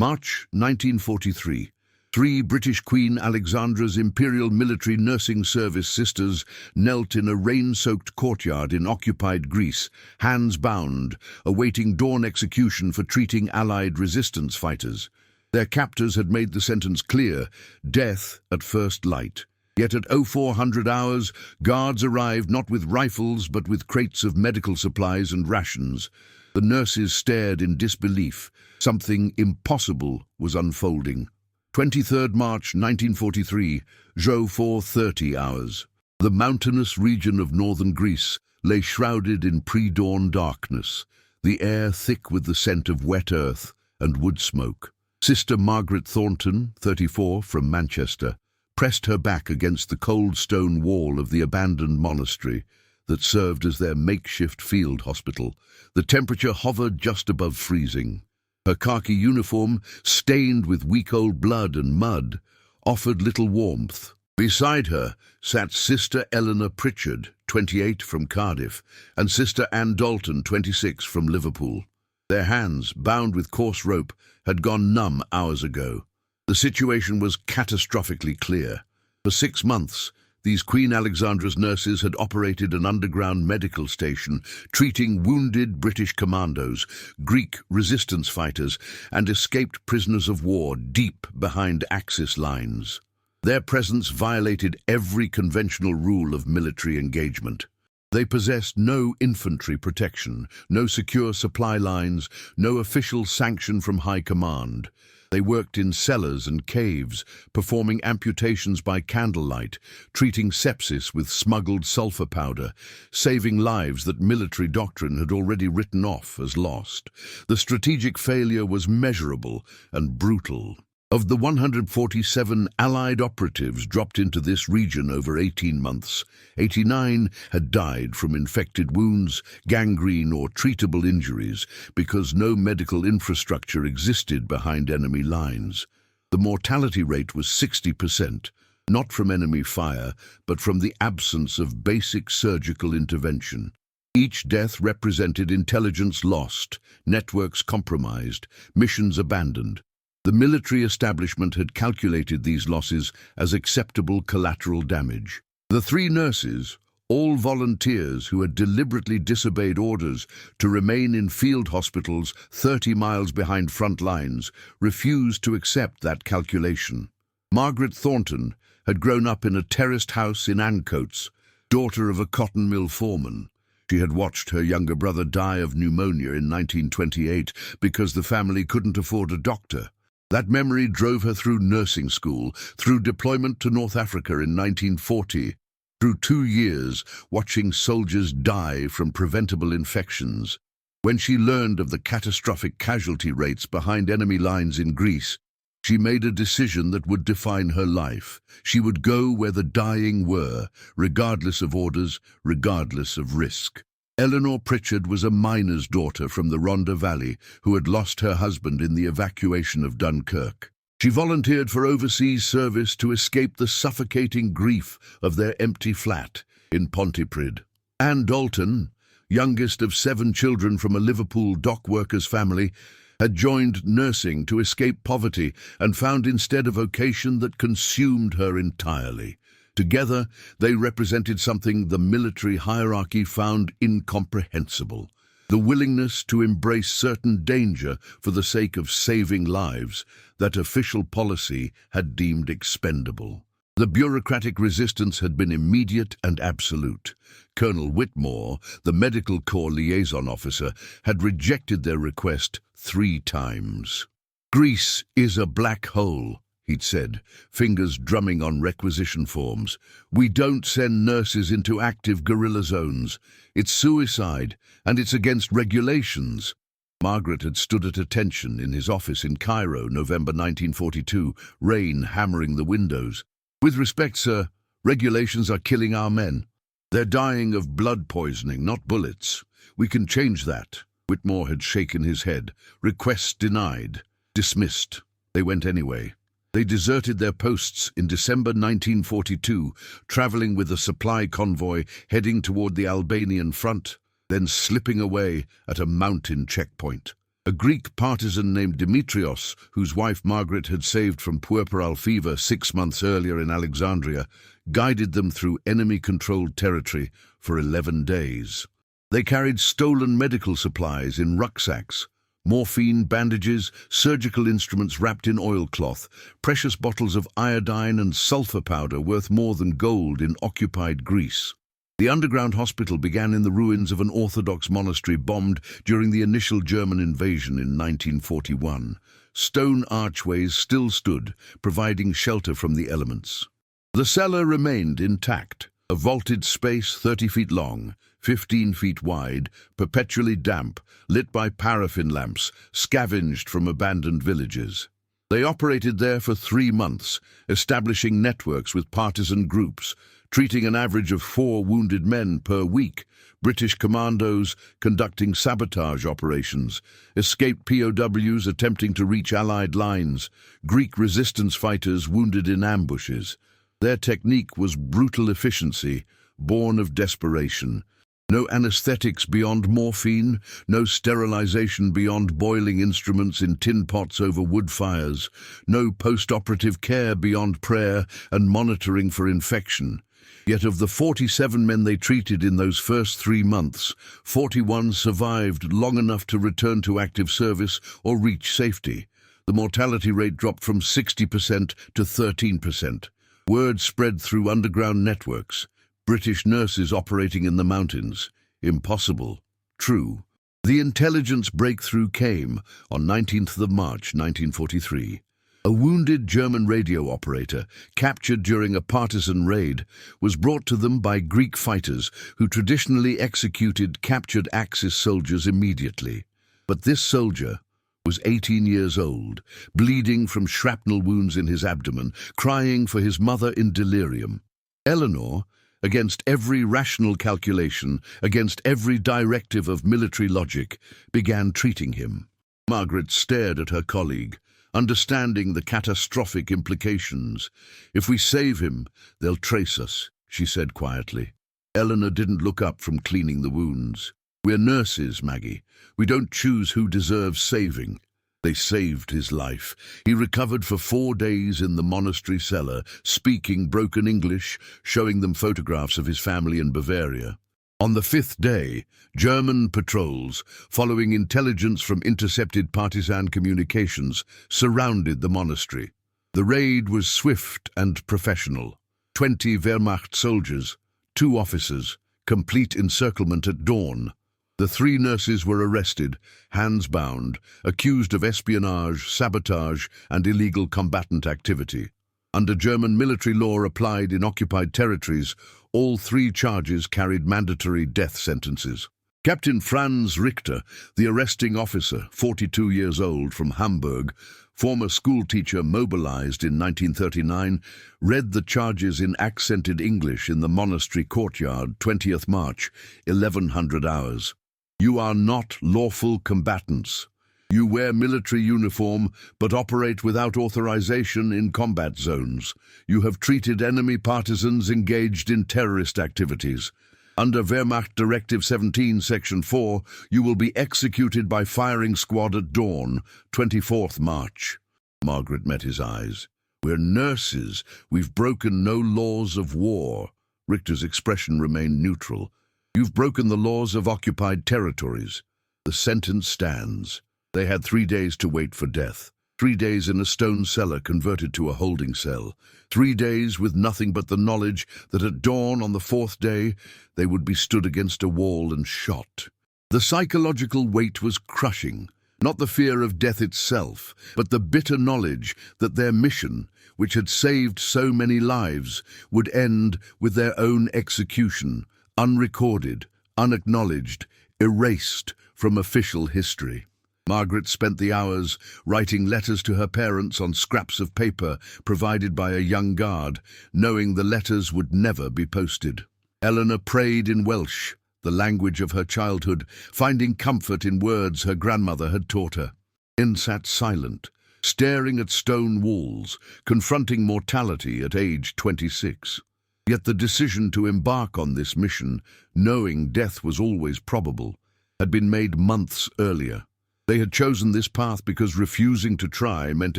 March 1943. Three British Queen Alexandra's Imperial Military Nursing Service sisters knelt in a rain-soaked courtyard in occupied Greece, hands bound, awaiting dawn execution for treating Allied resistance fighters. Their captors had made the sentence clear: death at first light. Yet at 0400 hours, guards arrived not with rifles but with crates of medical supplies and rations. The nurses stared in disbelief. Something impossible was unfolding. 23rd March 1943, 04:30 hours. The mountainous region of northern Greece lay shrouded in pre-dawn darkness, the air thick with the scent of wet earth and wood smoke. Sister Margaret Thornton, 34, from Manchester, pressed her back against the cold stone wall of the abandoned monastery that served as their makeshift field hospital. The temperature hovered just above freezing. Her khaki uniform, stained with week-old blood and mud, offered little warmth. Beside her sat Sister Eleanor Pritchard, 28, from Cardiff, and Sister Anne Dalton, 26, from Liverpool. Their hands, bound with coarse rope, had gone numb hours ago. The situation was catastrophically clear. For 6 months, these Queen Alexandra's nurses had operated an underground medical station, treating wounded British commandos, Greek resistance fighters, and escaped prisoners of war deep behind Axis lines. Their presence violated every conventional rule of military engagement. They possessed no infantry protection, no secure supply lines, no official sanction from high command. They worked in cellars and caves, performing amputations by candlelight, treating sepsis with smuggled sulfur powder, saving lives that military doctrine had already written off as lost. The strategic failure was measurable and brutal. Of the 147 Allied operatives dropped into this region over 18 months, 89 had died from infected wounds, gangrene or treatable injuries because no medical infrastructure existed behind enemy lines. The mortality rate was 60%, not from enemy fire, but from the absence of basic surgical intervention. Each death represented intelligence lost, networks compromised, missions abandoned. The military establishment had calculated these losses as acceptable collateral damage. The three nurses, all volunteers who had deliberately disobeyed orders to remain in field hospitals 30 miles behind front lines, refused to accept that calculation. Margaret Thornton had grown up in a terraced house in Ancoats, daughter of a cotton mill foreman. She had watched her younger brother die of pneumonia in 1928 because the family couldn't afford a doctor. That memory drove her through nursing school, through deployment to North Africa in 1940, through 2 years watching soldiers die from preventable infections. When she learned of the catastrophic casualty rates behind enemy lines in Greece, she made a decision that would define her life. She would go where the dying were, regardless of orders, regardless of risk. Eleanor Pritchard was a miner's daughter from the Rhondda Valley who had lost her husband in the evacuation of Dunkirk. She volunteered for overseas service to escape the suffocating grief of their empty flat in Pontypridd. Anne Dalton, youngest of 7 children from a Liverpool dock workers' family, had joined nursing to escape poverty and found instead a vocation that consumed her entirely. Together, they represented something the military hierarchy found incomprehensible: the willingness to embrace certain danger for the sake of saving lives that official policy had deemed expendable. The bureaucratic resistance had been immediate and absolute. Colonel Whitmore, the Medical Corps liaison officer, had rejected their request 3 times. "Greece is a black hole," he'd said, fingers drumming on requisition forms. "We don't send nurses into active guerrilla zones. It's suicide, and it's against regulations." Margaret had stood at attention in his office in Cairo, November 1942, rain hammering the windows. "With respect, sir, regulations are killing our men. They're dying of blood poisoning, not bullets. We can change that." Whitmore had shaken his head. Requests denied. Dismissed. They went anyway. They deserted their posts in December 1942, traveling with a supply convoy heading toward the Albanian front, then slipping away at a mountain checkpoint. A Greek partisan named Demetrios, whose wife Margaret had saved from puerperal fever 6 months earlier in Alexandria, guided them through enemy-controlled territory for 11 days. They carried stolen medical supplies in rucksacks, morphine, bandages, surgical instruments wrapped in oilcloth, precious bottles of iodine and sulfur powder worth more than gold in occupied Greece. The underground hospital began in the ruins of an Orthodox monastery bombed during the initial German invasion in 1941. Stone archways still stood, providing shelter from the elements. The cellar remained intact, a vaulted space 30 feet long, 15 feet wide, perpetually damp, lit by paraffin lamps, scavenged from abandoned villages. They operated there for 3 months, establishing networks with partisan groups, treating an average of 4 wounded men per week, British commandos conducting sabotage operations, escaped POWs attempting to reach Allied lines, Greek resistance fighters wounded in ambushes. Their technique was brutal efficiency, born of desperation. No anesthetics beyond morphine, no sterilization beyond boiling instruments in tin pots over wood fires, no post-operative care beyond prayer and monitoring for infection. Yet of the 47 men they treated in those first 3 months, 41 survived long enough to return to active service or reach safety. The mortality rate dropped from 60% to 13%. Word spread through underground networks. British nurses operating in the mountains. Impossible. True. The intelligence breakthrough came on 19th of March 1943. A wounded German radio operator, captured during a partisan raid, was brought to them by Greek fighters who traditionally executed captured Axis soldiers immediately. But this soldier was 18 years old, bleeding from shrapnel wounds in his abdomen, crying for his mother in delirium. Eleanor, against every rational calculation, against every directive of military logic, began treating him. Margaret stared at her colleague, understanding the catastrophic implications. "If we save him, they'll trace us," she said quietly. Eleanor didn't look up from cleaning the wounds. "We're nurses, Maggie. We don't choose who deserves saving." They saved his life. He recovered for 4 days in the monastery cellar, speaking broken English, showing them photographs of his family in Bavaria. On the 5th day, German patrols, following intelligence from intercepted partisan communications, surrounded the monastery. The raid was swift and professional. 20 Wehrmacht soldiers, 2 officers, complete encirclement at dawn. The 3 nurses were arrested, hands bound, accused of espionage, sabotage, and illegal combatant activity. Under German military law applied in occupied territories, all 3 charges carried mandatory death sentences. Captain Franz Richter, the arresting officer, 42 years old, from Hamburg, former schoolteacher mobilized in 1939, read the charges in accented English in the monastery courtyard, 20th March, 1100 hours. "You are not lawful combatants. You wear military uniform but operate without authorization in combat zones. You have treated enemy partisans engaged in terrorist activities. Under Wehrmacht Directive 17, Section 4, you will be executed by firing squad at dawn, 24th March. Margaret met his eyes. "We're nurses. We've broken no laws of war." Richter's expression remained neutral. "You've broken the laws of occupied territories. The sentence stands." They had 3 days to wait for death. 3 days in a stone cellar converted to a holding cell. 3 days with nothing but the knowledge that at dawn on the 4th day they would be stood against a wall and shot. The psychological weight was crushing. Not the fear of death itself, but the bitter knowledge that their mission, which had saved so many lives, would end with their own execution, unrecorded, unacknowledged, erased from official history. Margaret spent the hours writing letters to her parents on scraps of paper provided by a young guard, knowing the letters would never be posted. Eleanor prayed in Welsh, the language of her childhood, finding comfort in words her grandmother had taught her. Anne sat silent, staring at stone walls, confronting mortality at age 26. Yet the decision to embark on this mission, knowing death was always probable, had been made months earlier. They had chosen this path because refusing to try meant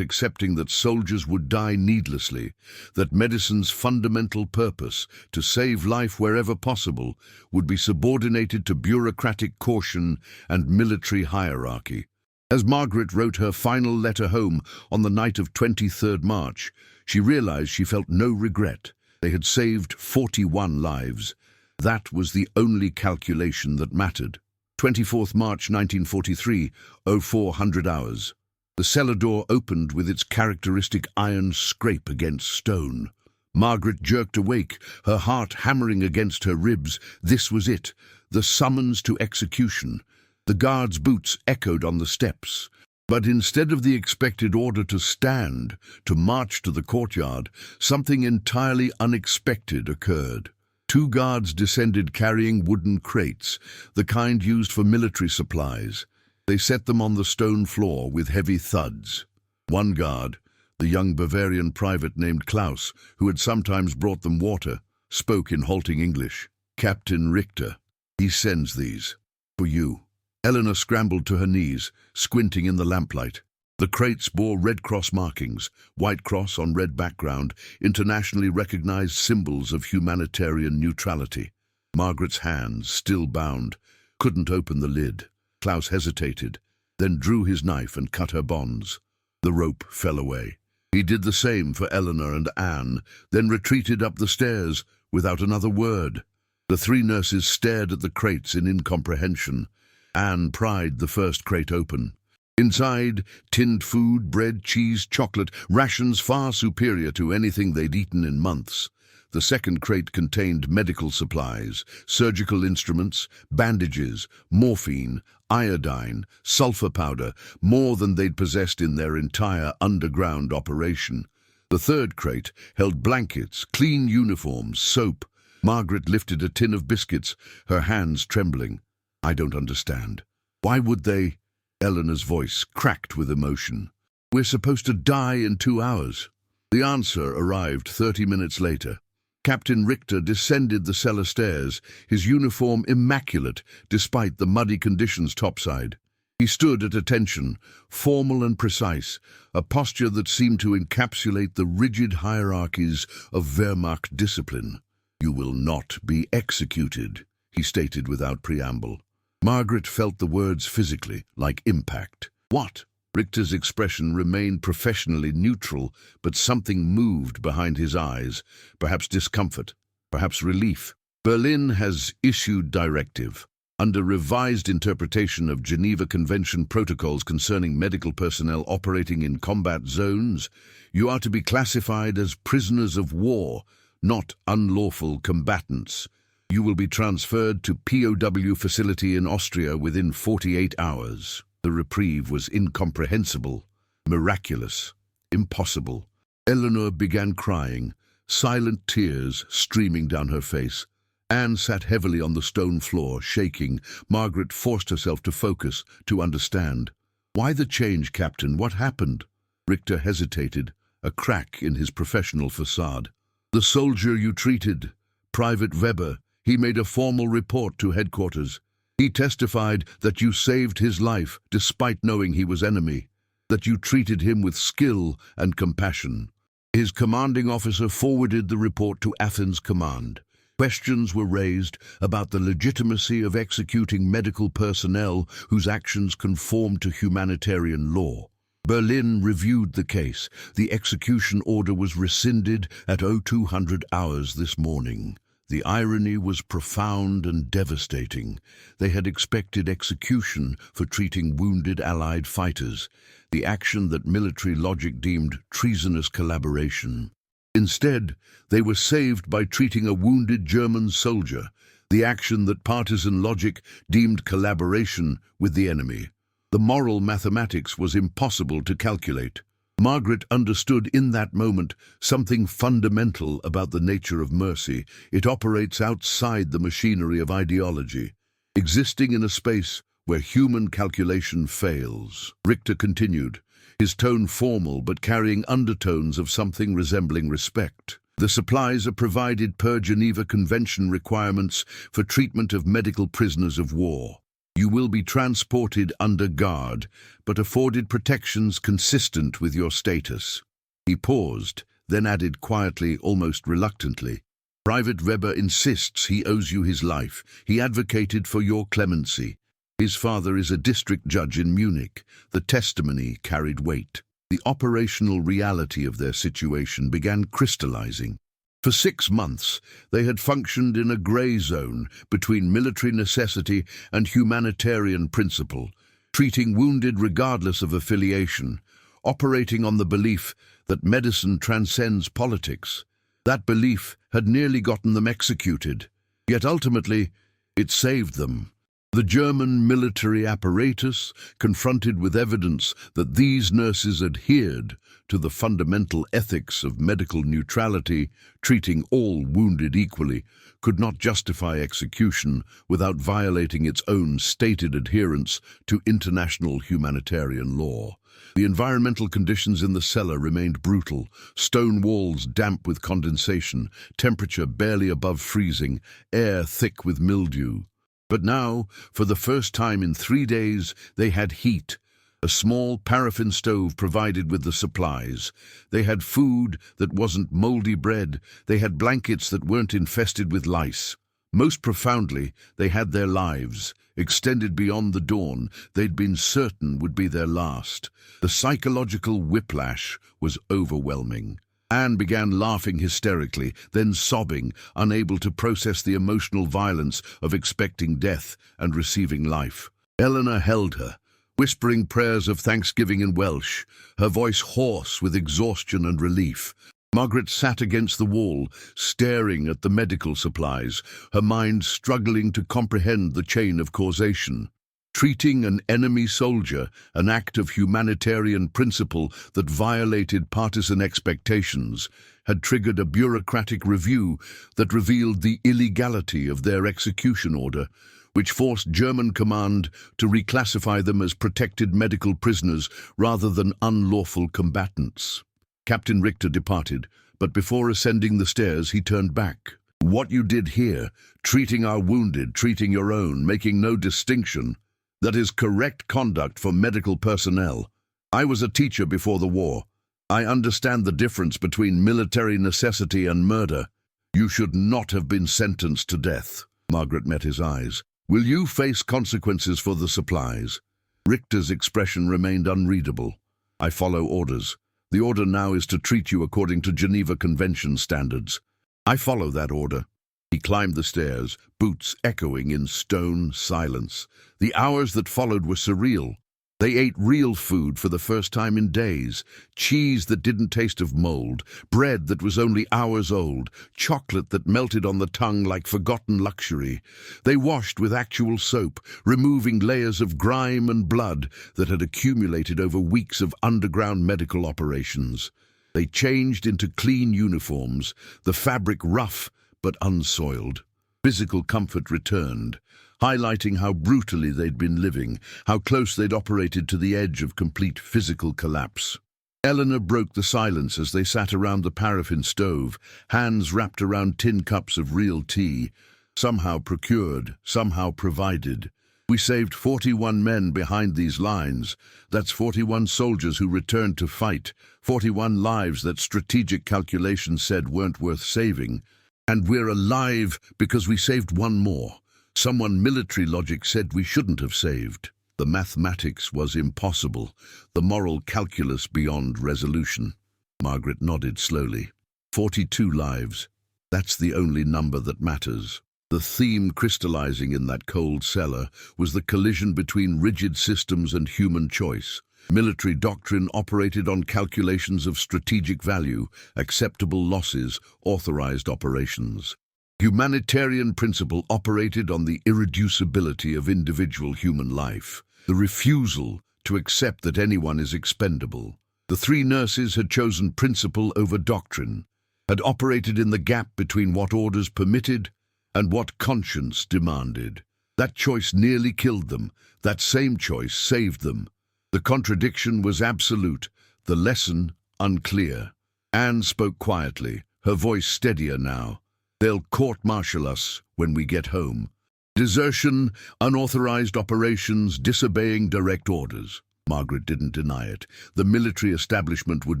accepting that soldiers would die needlessly, that medicine's fundamental purpose, to save life wherever possible, would be subordinated to bureaucratic caution and military hierarchy. As Margaret wrote her final letter home on the night of 23rd March, she realized she felt no regret. They had saved 41 lives. That was the only calculation that mattered. 24th March 1943, 0400 hours. The cellar door opened with its characteristic iron scrape against stone. Margaret jerked awake, her heart hammering against her ribs. This was it, the summons to execution. The guards' boots echoed on the steps. But instead of the expected order to stand, to march to the courtyard, something entirely unexpected occurred. 2 guards descended carrying wooden crates, the kind used for military supplies. They set them on the stone floor with heavy thuds. One guard, the young Bavarian private named Klaus, who had sometimes brought them water, spoke in halting English. "Captain Richter, he sends these. For you." Eleanor scrambled to her knees, squinting in the lamplight. The crates bore Red Cross markings, white cross on red background, internationally recognized symbols of humanitarian neutrality. Margaret's hands, still bound, couldn't open the lid. Klaus hesitated, then drew his knife and cut her bonds. The rope fell away. He did the same for Eleanor and Anne, then retreated up the stairs without another word. The 3 nurses stared at the crates in incomprehension. Anne pried the first crate open. Inside, tinned food, bread, cheese, chocolate, rations far superior to anything they'd eaten in months. The second crate contained medical supplies, surgical instruments, bandages, morphine, iodine, sulfur powder, more than they'd possessed in their entire underground operation. The third crate held blankets, clean uniforms, soap. Margaret lifted a tin of biscuits, her hands trembling. "I don't understand. Why would they?" Eleanor's voice cracked with emotion. "We're supposed to die in 2 hours." The answer arrived 30 minutes later. Captain Richter descended the cellar stairs, his uniform immaculate despite the muddy conditions topside. He stood at attention, formal and precise, a posture that seemed to encapsulate the rigid hierarchies of Wehrmacht discipline. "You will not be executed," he stated without preamble. Margaret felt the words physically, like impact. "What?" Richter's expression remained professionally neutral, but something moved behind his eyes, perhaps discomfort, perhaps relief. "Berlin has issued directive. Under revised interpretation of Geneva Convention protocols concerning medical personnel operating in combat zones, you are to be classified as prisoners of war, not unlawful combatants. You will be transferred to POW facility in Austria within 48 hours. The reprieve was incomprehensible, miraculous, impossible. Eleanor began crying, silent tears streaming down her face. Anne sat heavily on the stone floor, shaking. Margaret forced herself to focus, to understand. "Why the change, Captain? What happened?" Richter hesitated, a crack in his professional facade. "The soldier you treated, Private Weber, he made a formal report to headquarters. He testified that you saved his life despite knowing he was enemy, that you treated him with skill and compassion. His commanding officer forwarded the report to Athens Command. Questions were raised about the legitimacy of executing medical personnel whose actions conformed to humanitarian law. Berlin reviewed the case. The execution order was rescinded at 0200 hours this morning. The irony was profound and devastating. They had expected execution for treating wounded Allied fighters, the action that military logic deemed treasonous collaboration. Instead, they were saved by treating a wounded German soldier, the action that partisan logic deemed collaboration with the enemy. The moral mathematics was impossible to calculate. Margaret understood in that moment something fundamental about the nature of mercy. It operates outside the machinery of ideology, existing in a space where human calculation fails. Richter continued, his tone formal but carrying undertones of something resembling respect. The supplies are provided per Geneva Convention requirements for treatment of medical prisoners of war. You will be transported under guard, but afforded protections consistent with your status." He paused, then added quietly, almost reluctantly, "Private Weber insists he owes you his life. He advocated for your clemency. His father is a district judge in Munich." The testimony carried weight. The operational reality of their situation began crystallizing. For 6 months, they had functioned in a grey zone between military necessity and humanitarian principle, treating wounded regardless of affiliation, operating on the belief that medicine transcends politics. That belief had nearly gotten them executed, yet ultimately it saved them. The German military apparatus, confronted with evidence that these nurses adhered to the fundamental ethics of medical neutrality, treating all wounded equally, could not justify execution without violating its own stated adherence to international humanitarian law. The environmental conditions in the cellar remained brutal: stone walls damp with condensation, temperature barely above freezing, air thick with mildew. But now, for the first time in 3 days, they had heat. A small paraffin stove provided with the supplies. They had food that wasn't moldy bread. They had blankets that weren't infested with lice. Most profoundly, they had their lives, extended beyond the dawn they'd been certain would be their last. The psychological whiplash was overwhelming. Anne began laughing hysterically, then sobbing, unable to process the emotional violence of expecting death and receiving life. Eleanor held her, whispering prayers of thanksgiving in Welsh, her voice hoarse with exhaustion and relief. Margaret sat against the wall, staring at the medical supplies, her mind struggling to comprehend the chain of causation. Treating an enemy soldier, an act of humanitarian principle that violated partisan expectations, had triggered a bureaucratic review that revealed the illegality of their execution order, which forced German command to reclassify them as protected medical prisoners rather than unlawful combatants. Captain Richter departed, but before ascending the stairs he turned back. "What you did here, treating our wounded, treating your own, making no distinction, that is correct conduct for medical personnel. I was a teacher before the war. I understand the difference between military necessity and murder. You should not have been sentenced to death." Margaret met his eyes. "Will you face consequences for the supplies?" Richter's expression remained unreadable. "I follow orders. The order now is to treat you according to Geneva Convention standards." "I follow that order." He climbed the stairs, boots echoing in stone silence. The hours that followed were surreal. They ate real food for the first time in days: cheese that didn't taste of mold, bread that was only hours old, chocolate that melted on the tongue like forgotten luxury. They washed with actual soap, removing layers of grime and blood that had accumulated over weeks of underground medical operations. They changed into clean uniforms, the fabric rough but unsoiled. Physical comfort returned, highlighting how brutally they'd been living, how close they'd operated to the edge of complete physical collapse. Eleanor broke the silence as they sat around the paraffin stove, hands wrapped around tin cups of real tea, somehow procured, somehow provided. "We saved 41 men behind these lines. That's 41 soldiers who returned to fight, 41 lives that strategic calculations said weren't worth saving. And we're alive because we saved one more. Someone military logic said we shouldn't have saved." The mathematics was impossible, the moral calculus beyond resolution. Margaret nodded slowly. 42 lives. That's the only number that matters. The theme crystallizing in that cold cellar was the collision between rigid systems and human choice. Military doctrine operated on calculations of strategic value, acceptable losses, authorized operations. Humanitarian principle operated on the irreducibility of individual human life, the refusal to accept that anyone is expendable. The 3 nurses had chosen principle over doctrine, had operated in the gap between what orders permitted and what conscience demanded. That choice nearly killed them. That same choice saved them. The contradiction was absolute, the lesson unclear. Anne spoke quietly, her voice steadier now. "They'll court-martial us when we get home." Desertion, unauthorized operations, disobeying direct orders. Margaret didn't deny it. The military establishment would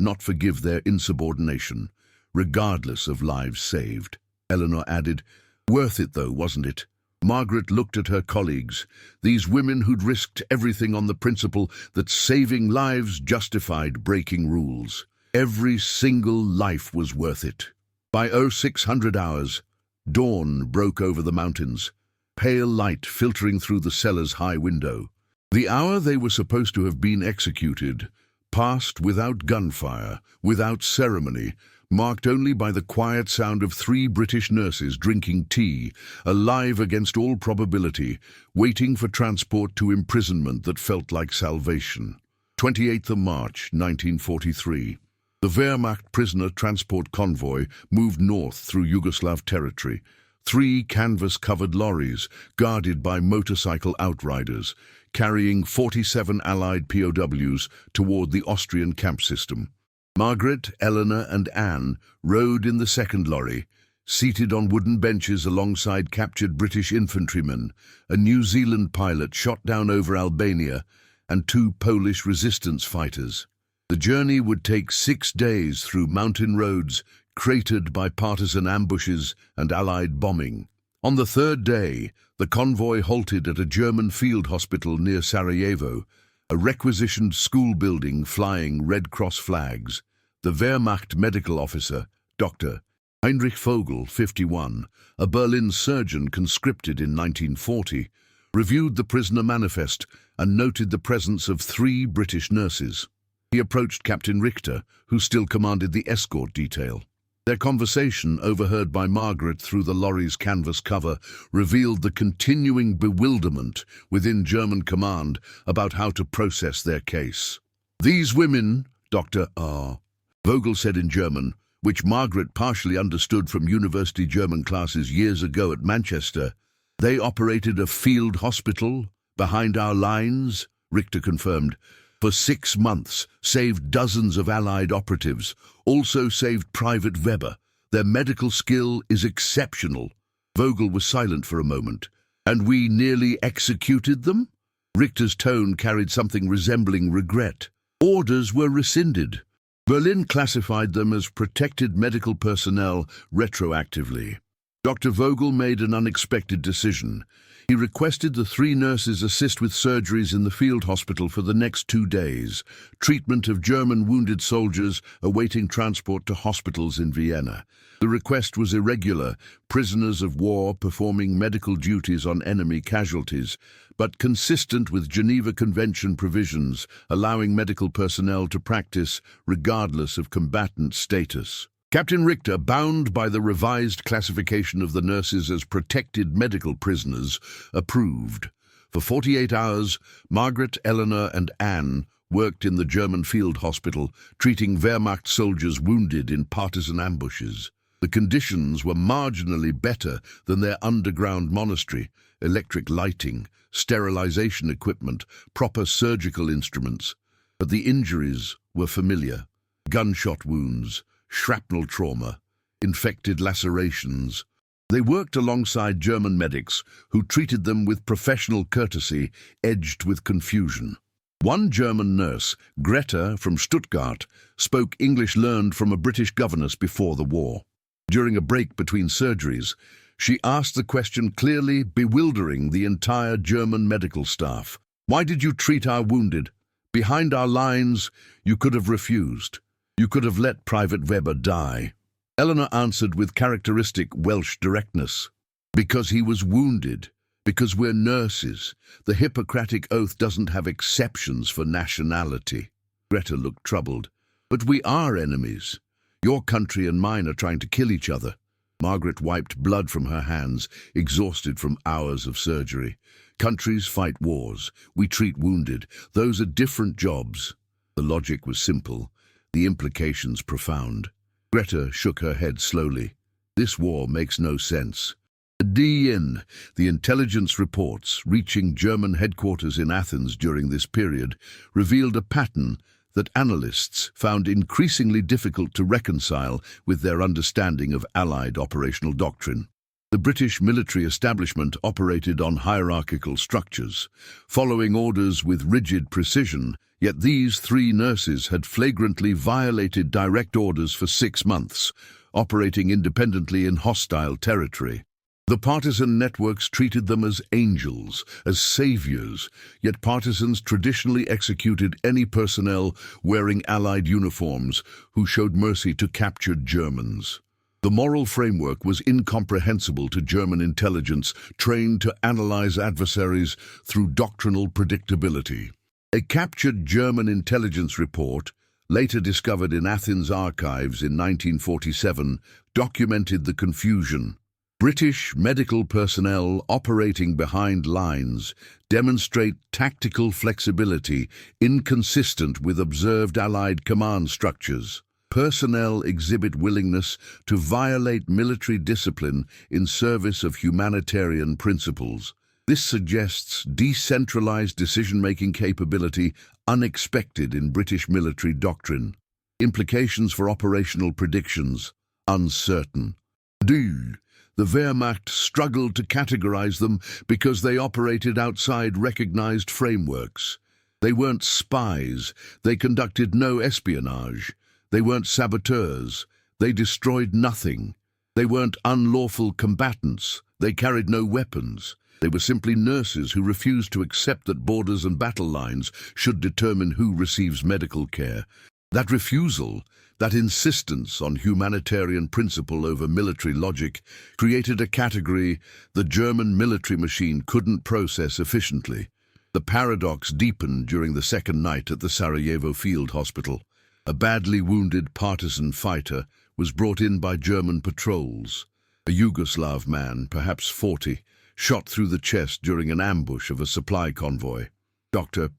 not forgive their insubordination, regardless of lives saved. Eleanor added, "Worth it though, wasn't it?" Margaret looked at her colleagues, these women who'd risked everything on the principle that saving lives justified breaking rules. Every single life was worth it. By 0600 hours, dawn broke over the mountains, pale light filtering through the cellar's high window. The hour they were supposed to have been executed passed without gunfire, without ceremony, marked only by the quiet sound of 3 British nurses drinking tea, alive against all probability, waiting for transport to imprisonment that felt like salvation. 28th of March, 1943. The Wehrmacht prisoner transport convoy moved north through Yugoslav territory. 3 canvas-covered lorries, guarded by motorcycle outriders, carrying 47 Allied POWs toward the Austrian camp system. Margaret, Eleanor and Anne rode in the second lorry, seated on wooden benches alongside captured British infantrymen, a New Zealand pilot shot down over Albania, and 2 Polish resistance fighters. The journey would take 6 days through mountain roads, cratered by partisan ambushes and Allied bombing. On the 3rd day, the convoy halted at a German field hospital near Sarajevo, a requisitioned school building flying Red Cross flags. The Wehrmacht medical officer, Dr. Heinrich Vogel, 51, a Berlin surgeon conscripted in 1940, reviewed the prisoner manifest and noted the presence of 3 British nurses. He approached Captain Richter, who still commanded the escort detail. Their conversation, overheard by Margaret through the lorry's canvas cover, revealed the continuing bewilderment within German command about how to process their case. "These women," Dr. R. Vogel said in German, which Margaret partially understood from university German classes years ago at Manchester, "they operated a field hospital behind our lines," Richter confirmed, "for 6 months, saved dozens of Allied operatives, also saved Private Weber. Their medical skill is exceptional." Vogel was silent for a moment. "And we nearly executed them?" Richter's tone carried something resembling regret. "Orders were rescinded. Berlin classified them as protected medical personnel retroactively." Dr. Vogel made an unexpected decision. He requested the 3 nurses assist with surgeries in the field hospital for the next 2 days, treatment of German wounded soldiers awaiting transport to hospitals in Vienna. The request was irregular, prisoners of war performing medical duties on enemy casualties, but consistent with Geneva Convention provisions, allowing medical personnel to practice regardless of combatant status. Captain Richter, bound by the revised classification of the nurses as protected medical prisoners, approved. For 48 hours, Margaret, Eleanor and Anne worked in the German field hospital, treating Wehrmacht soldiers wounded in partisan ambushes. The conditions were marginally better than their underground monastery: electric lighting, sterilization equipment, proper surgical instruments. But the injuries were familiar: gunshot wounds, shrapnel trauma, infected lacerations. They worked alongside German medics who treated them with professional courtesy edged with confusion. One German nurse, Greta from Stuttgart, spoke English learned from a British governess before the war. During a break between surgeries, she asked the question clearly, bewildering the entire German medical staff. "Why did you treat our wounded? Behind our lines, you could have refused. You could have let Private Weber die." Eleanor answered with characteristic Welsh directness. "Because he was wounded. Because we're nurses. The Hippocratic Oath doesn't have exceptions for nationality." Greta looked troubled. "But we are enemies. Your country and mine are trying to kill each other." Margaret wiped blood from her hands, exhausted from hours of surgery. "Countries fight wars. We treat wounded. Those are different jobs." The logic was simple, the implications profound. Greta shook her head slowly. "This war makes no sense." The intelligence reports reaching German headquarters in Athens during this period revealed a pattern that analysts found increasingly difficult to reconcile with their understanding of Allied operational doctrine. The British military establishment operated on hierarchical structures, following orders with rigid precision, yet these three nurses had flagrantly violated direct orders for 6 months, operating independently in hostile territory. The partisan networks treated them as angels, as saviors, yet partisans traditionally executed any personnel wearing Allied uniforms who showed mercy to captured Germans. The moral framework was incomprehensible to German intelligence trained to analyze adversaries through doctrinal predictability. A captured German intelligence report, later discovered in Athens archives in 1947, documented the confusion. British medical personnel operating behind lines demonstrate tactical flexibility inconsistent with observed Allied command structures. Personnel exhibit willingness to violate military discipline in service of humanitarian principles. This suggests decentralized decision-making capability unexpected in British military doctrine. Implications for operational predictions uncertain. The Wehrmacht struggled to categorize them because they operated outside recognized frameworks. They weren't spies. They conducted no espionage. They weren't saboteurs. They destroyed nothing. They weren't unlawful combatants. They carried no weapons. They were simply nurses who refused to accept that borders and battle lines should determine who receives medical care. That refusal, that insistence on humanitarian principle over military logic, created a category the German military machine couldn't process efficiently. The paradox deepened during the second night at the Sarajevo field hospital. A badly wounded partisan fighter was brought in by German patrols. A Yugoslav man, perhaps 40, shot through the chest during an ambush of a supply convoy. Dr.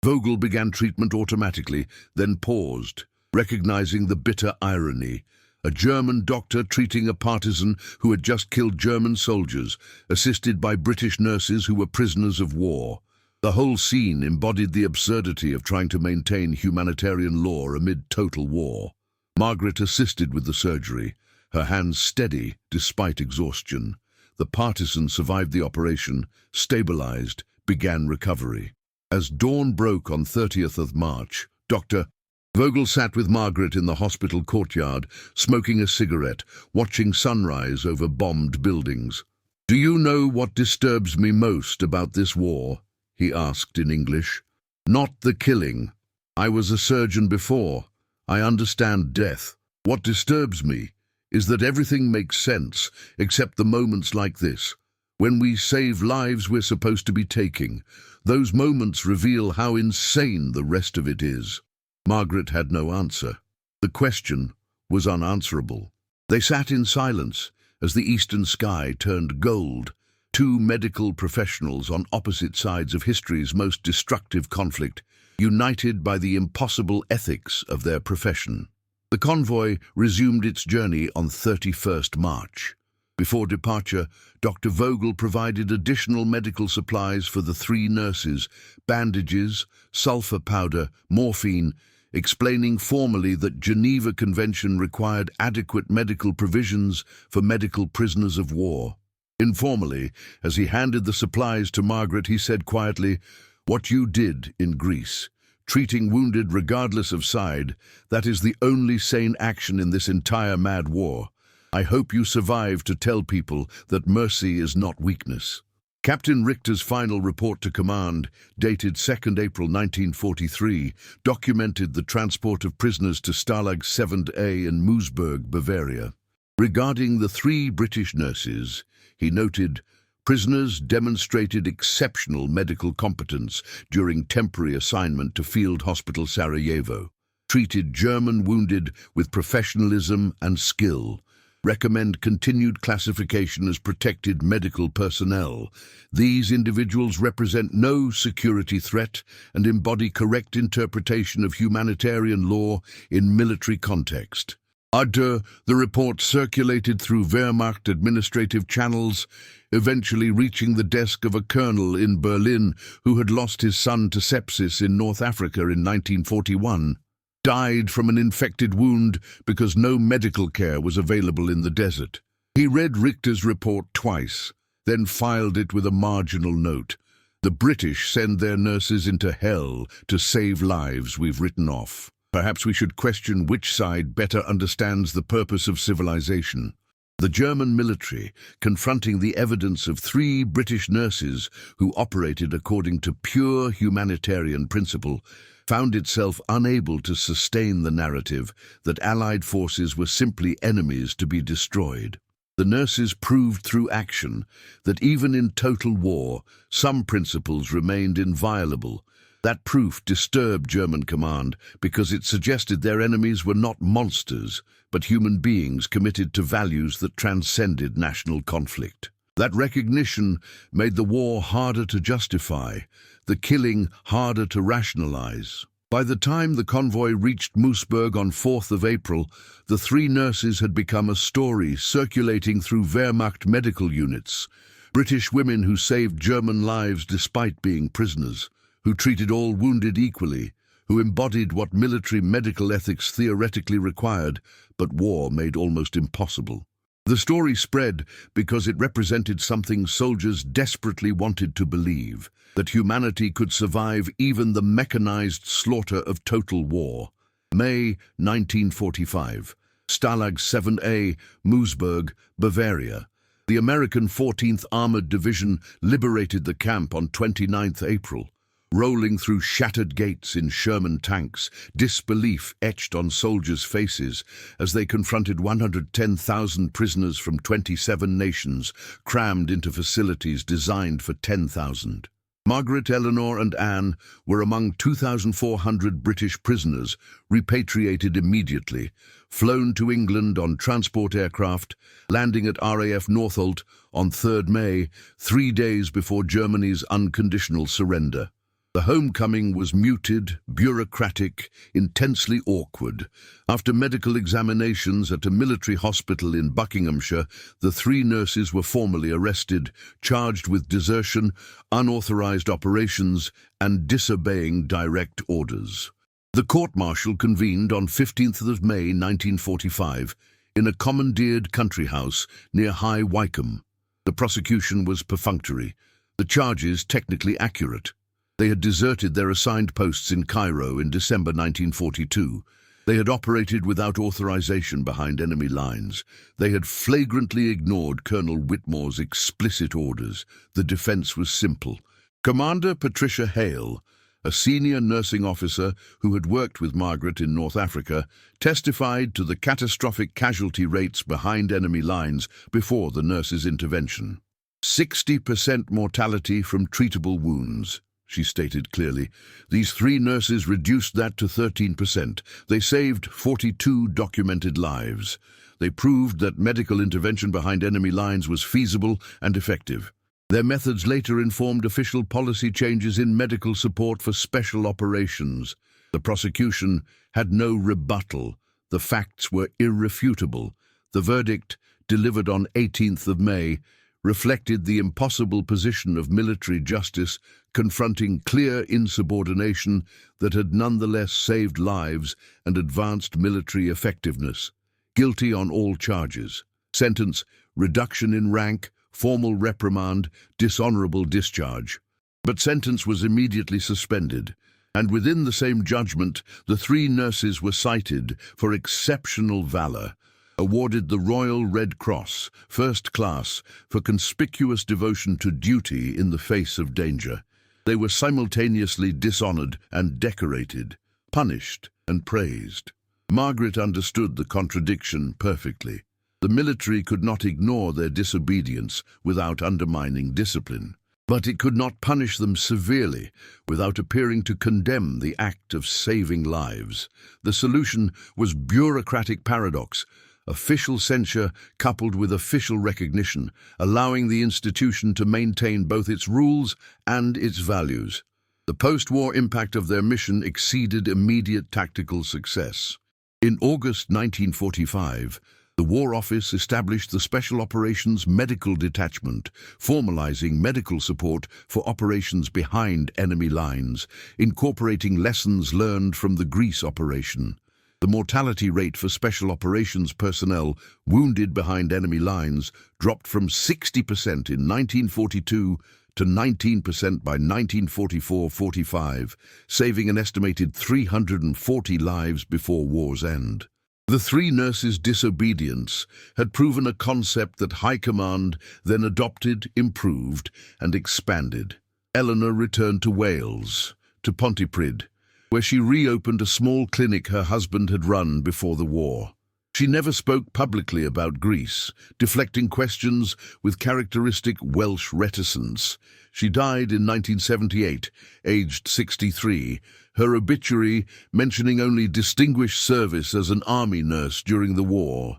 Vogel began treatment automatically, then paused, recognizing the bitter irony. A German doctor treating a partisan who had just killed German soldiers, assisted by British nurses who were prisoners of war. The whole scene embodied the absurdity of trying to maintain humanitarian law amid total war. Margaret assisted with the surgery, her hands steady despite exhaustion. The partisan survived the operation, stabilized, began recovery. As dawn broke on 30th of March, Dr. Vogel sat with Margaret in the hospital courtyard, smoking a cigarette, watching sunrise over bombed buildings. "Do you know what disturbs me most about this war?" he asked in English. "Not the killing. I was a surgeon before. I understand death. What disturbs me is that everything makes sense, except the moments like this. When we save lives we're supposed to be taking, those moments reveal how insane the rest of it is." Margaret had no answer. The question was unanswerable. They sat in silence as the eastern sky turned gold. Two medical professionals on opposite sides of history's most destructive conflict, united by the impossible ethics of their profession. The convoy resumed its journey on 31st March. Before departure, Dr. Vogel provided additional medical supplies for the three nurses, bandages, sulfur powder, morphine, explaining formally that Geneva Convention required adequate medical provisions for medical prisoners of war. Informally, as he handed the supplies to Margaret, he said quietly, "What you did in Greece, treating wounded regardless of side, that is the only sane action in this entire mad war. I hope you survive to tell people that mercy is not weakness." Captain Richter's final report to command, dated 2nd April 1943, documented the transport of prisoners to Stalag 7A in Moosburg, Bavaria. Regarding the three British nurses, he noted, "Prisoners demonstrated exceptional medical competence during temporary assignment to Field Hospital Sarajevo, treated German wounded with professionalism and skill, recommend continued classification as protected medical personnel. These individuals represent no security threat and embody correct interpretation of humanitarian law in military context." The report circulated through Wehrmacht administrative channels, eventually reaching the desk of a colonel in Berlin who had lost his son to sepsis in North Africa in 1941. Died from an infected wound because no medical care was available in the desert. He read Richter's report twice, then filed it with a marginal note. The British send their nurses into hell to save lives we've written off. Perhaps we should question which side better understands the purpose of civilization. The German military, confronting the evidence of 3 British nurses who operated according to pure humanitarian principle, found itself unable to sustain the narrative that Allied forces were simply enemies to be destroyed. The nurses proved through action that even in total war, some principles remained inviolable. That proof disturbed German command because it suggested their enemies were not monsters, but human beings committed to values that transcended national conflict. That recognition made the war harder to justify, the killing harder to rationalize. By the time the convoy reached Moosburg on 4th of April, the 3 nurses had become a story circulating through Wehrmacht medical units. British women who saved German lives despite being prisoners, who treated all wounded equally, who embodied what military medical ethics theoretically required, but war made almost impossible. The story spread because it represented something soldiers desperately wanted to believe, that humanity could survive even the mechanized slaughter of total war. May 1945. Stalag 7A, Moosburg, Bavaria. The American 14th Armored Division liberated the camp on 29th April. Rolling through shattered gates in Sherman tanks, disbelief etched on soldiers' faces as they confronted 110,000 prisoners from 27 nations, crammed into facilities designed for 10,000. Margaret, Eleanor and Anne were among 2,400 British prisoners, repatriated immediately, flown to England on transport aircraft, landing at RAF Northolt on 3rd May, 3 days before Germany's unconditional surrender. The homecoming was muted, bureaucratic, intensely awkward. After medical examinations at a military hospital in Buckinghamshire, the 3 nurses were formally arrested, charged with desertion, unauthorized operations, and disobeying direct orders. The court-martial convened on 15th of May 1945 in a commandeered country house near High Wycombe. The prosecution was perfunctory, the charges technically accurate. They had deserted their assigned posts in Cairo in December 1942. They had operated without authorization behind enemy lines. They had flagrantly ignored Colonel Whitmore's explicit orders. The defense was simple. Commander Patricia Hale, a senior nursing officer who had worked with Margaret in North Africa, testified to the catastrophic casualty rates behind enemy lines before the nurses' intervention. 60% mortality from treatable wounds, she stated clearly. These 3 nurses reduced that to 13%. They saved 42 documented lives. They proved that medical intervention behind enemy lines was feasible and effective. Their methods later informed official policy changes in medical support for special operations. The prosecution had no rebuttal. The facts were irrefutable. The verdict, delivered on 18th of May, reflected the impossible position of military justice confronting clear insubordination that had nonetheless saved lives and advanced military effectiveness. Guilty on all charges. Sentence: reduction in rank, formal reprimand, dishonorable discharge. But sentence was immediately suspended, and within the same judgment, the 3 nurses were cited for exceptional valor, awarded the Royal Red Cross, First Class, for conspicuous devotion to duty in the face of danger. They were simultaneously dishonored and decorated, punished and praised. Margaret understood the contradiction perfectly. The military could not ignore their disobedience without undermining discipline, but it could not punish them severely without appearing to condemn the act of saving lives. The solution was bureaucratic paradox, official censure coupled with official recognition, allowing the institution to maintain both its rules and its values. The post-war impact of their mission exceeded immediate tactical success. In August 1945, the War Office established the Special Operations Medical Detachment, formalizing medical support for operations behind enemy lines, incorporating lessons learned from the Greece operation. The mortality rate for special operations personnel wounded behind enemy lines dropped from 60% in 1942 to 19% by 1944-45, saving an estimated 340 lives before war's end. The three nurses' disobedience had proven a concept that High Command then adopted, improved, and expanded. Eleanor returned to Wales, to Pontypridd, where she reopened a small clinic her husband had run before the war. She never spoke publicly about Greece, deflecting questions with characteristic Welsh reticence. She died in 1978, aged 63, her obituary mentioning only distinguished service as an army nurse during the war.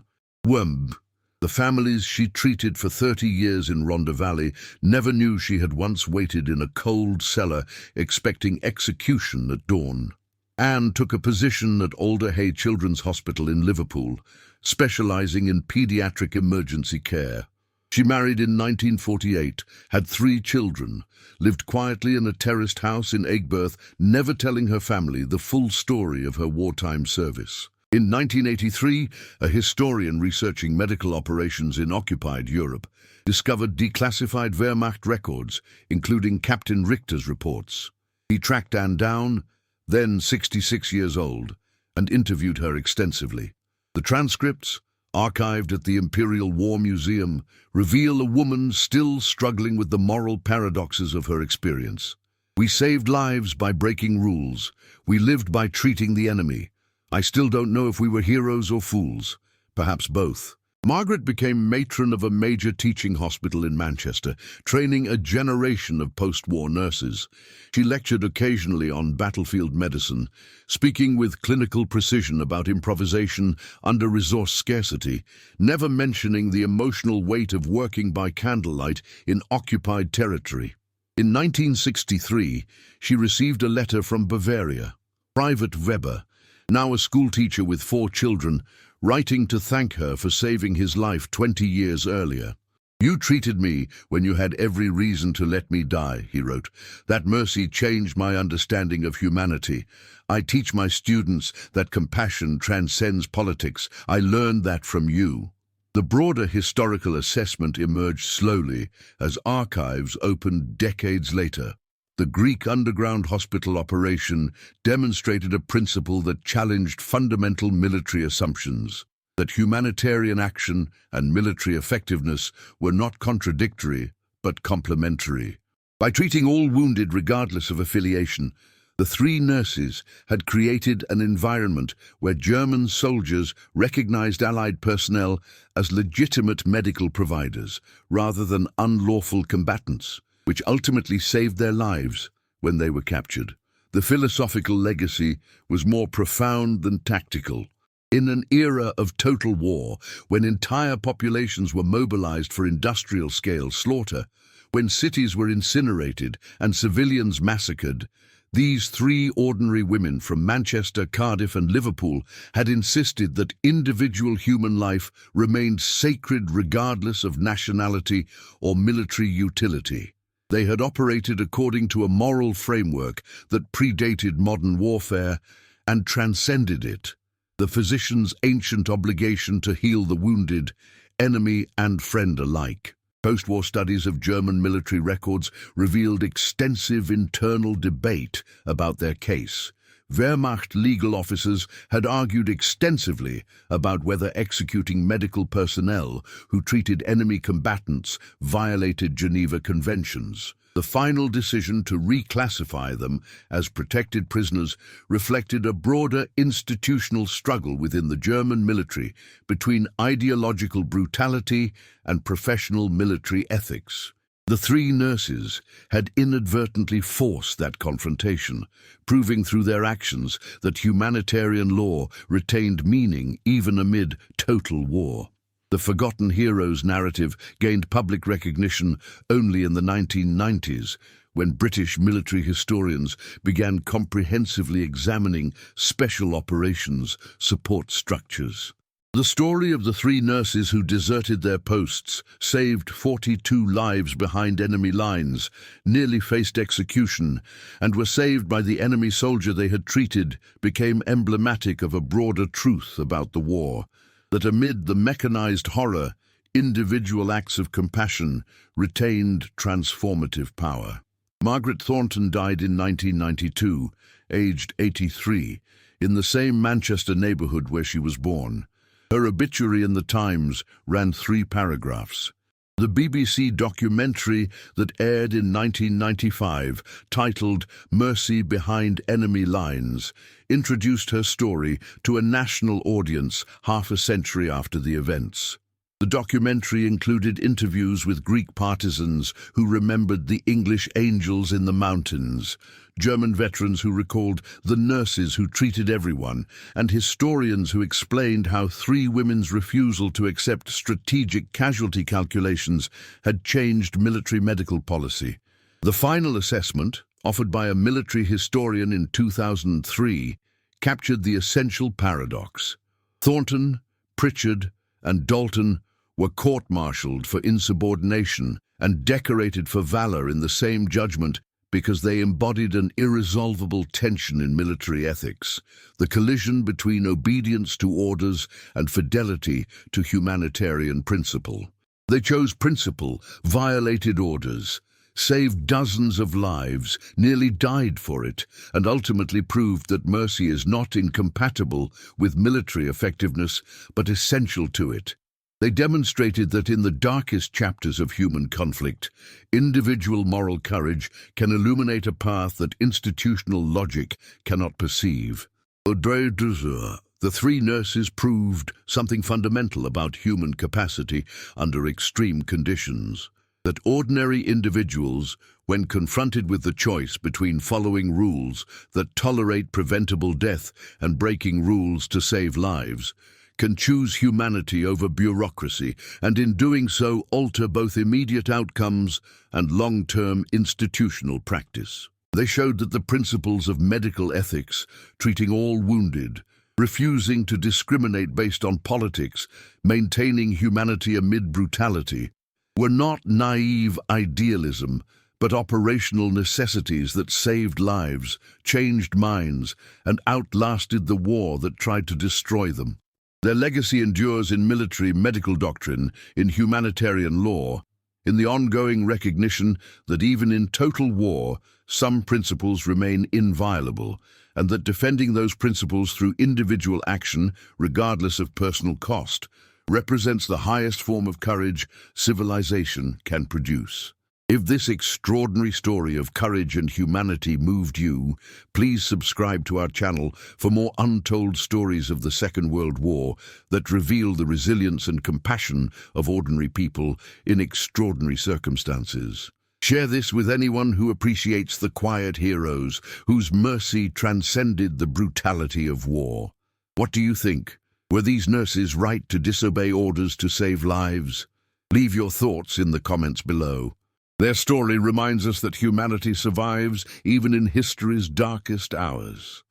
The families she treated for 30 years in Rhondda Valley never knew she had once waited in a cold cellar expecting execution at dawn. Anne took a position at Alder Hey Children's Hospital in Liverpool, specialising in paediatric emergency care. She married in 1948, had 3 children, lived quietly in a terraced house in Aigburth, never telling her family the full story of her wartime service. In 1983, a historian researching medical operations in occupied Europe discovered declassified Wehrmacht records, including Captain Richter's reports. He tracked Anne down, then 66 years old, and interviewed her extensively. The transcripts, archived at the Imperial War Museum, reveal a woman still struggling with the moral paradoxes of her experience. "We saved lives by breaking rules. We lived by treating the enemy. I still don't know if we were heroes or fools, perhaps both." Margaret became matron of a major teaching hospital in Manchester, training a generation of post-war nurses. She lectured occasionally on battlefield medicine, speaking with clinical precision about improvisation under resource scarcity, never mentioning the emotional weight of working by candlelight in occupied territory. In 1963, she received a letter from Bavaria. Private Weber, now a schoolteacher with 4 children, writing to thank her for saving his life 20 years earlier. "You treated me when you had every reason to let me die," he wrote. "That mercy changed my understanding of humanity. I teach my students that compassion transcends politics. I learned that from you." The broader historical assessment emerged slowly as archives opened decades later. The Greek underground hospital operation demonstrated a principle that challenged fundamental military assumptions, that humanitarian action and military effectiveness were not contradictory, but complementary. By treating all wounded regardless of affiliation, the 3 nurses had created an environment where German soldiers recognized Allied personnel as legitimate medical providers rather than unlawful combatants, which ultimately saved their lives when they were captured. The philosophical legacy was more profound than tactical. In an era of total war, when entire populations were mobilized for industrial-scale slaughter, when cities were incinerated and civilians massacred, these 3 ordinary women from Manchester, Cardiff and Liverpool had insisted that individual human life remained sacred regardless of nationality or military utility. They had operated according to a moral framework that predated modern warfare and transcended it, the physician's ancient obligation to heal the wounded, enemy and friend alike. Post-war studies of German military records revealed extensive internal debate about their case. Wehrmacht legal officers had argued extensively about whether executing medical personnel who treated enemy combatants violated Geneva Conventions. The final decision to reclassify them as protected prisoners reflected a broader institutional struggle within the German military between ideological brutality and professional military ethics. The 3 nurses had inadvertently forced that confrontation, proving through their actions that humanitarian law retained meaning even amid total war. The forgotten heroes narrative gained public recognition only in the 1990s, when British military historians began comprehensively examining special operations support structures. The story of the three nurses who deserted their posts, saved 42 lives behind enemy lines, nearly faced execution, and were saved by the enemy soldier they had treated, became emblematic of a broader truth about the war, that amid the mechanized horror, individual acts of compassion retained transformative power. Margaret Thornton died in 1992, aged 83, in the same Manchester neighbourhood where she was born. Her obituary in the Times ran 3 paragraphs. The BBC documentary that aired in 1995, titled Mercy Behind Enemy Lines, introduced her story to a national audience half a century after the events. The documentary included interviews with Greek partisans who remembered the English angels in the mountains, German veterans who recalled the nurses who treated everyone, and historians who explained how 3 women's refusal to accept strategic casualty calculations had changed military medical policy. The final assessment, offered by a military historian in 2003, captured the essential paradox. Thornton, Pritchard, and Dalton were court-martialed for insubordination and decorated for valor in the same judgment because they embodied an irresolvable tension in military ethics, the collision between obedience to orders and fidelity to humanitarian principle. They chose principle, violated orders, saved dozens of lives, nearly died for it, and ultimately proved that mercy is not incompatible with military effectiveness, but essential to it. They demonstrated that in the darkest chapters of human conflict, individual moral courage can illuminate a path that institutional logic cannot perceive. Audrey Duzur, the 3 nurses proved something fundamental about human capacity under extreme conditions. That ordinary individuals, when confronted with the choice between following rules that tolerate preventable death and breaking rules to save lives, can choose humanity over bureaucracy, and in doing so alter both immediate outcomes and long-term institutional practice. They showed that the principles of medical ethics, treating all wounded, refusing to discriminate based on politics, maintaining humanity amid brutality, were not naive idealism, but operational necessities that saved lives, changed minds, and outlasted the war that tried to destroy them. Their legacy endures in military medical doctrine, in humanitarian law, in the ongoing recognition that even in total war, some principles remain inviolable, and that defending those principles through individual action, regardless of personal cost, represents the highest form of courage civilization can produce. If this extraordinary story of courage and humanity moved you, please subscribe to our channel for more untold stories of the Second World War that reveal the resilience and compassion of ordinary people in extraordinary circumstances. Share this with anyone who appreciates the quiet heroes whose mercy transcended the brutality of war. What do you think? Were these nurses right to disobey orders to save lives? Leave your thoughts in the comments below. Their story reminds us that humanity survives even in history's darkest hours.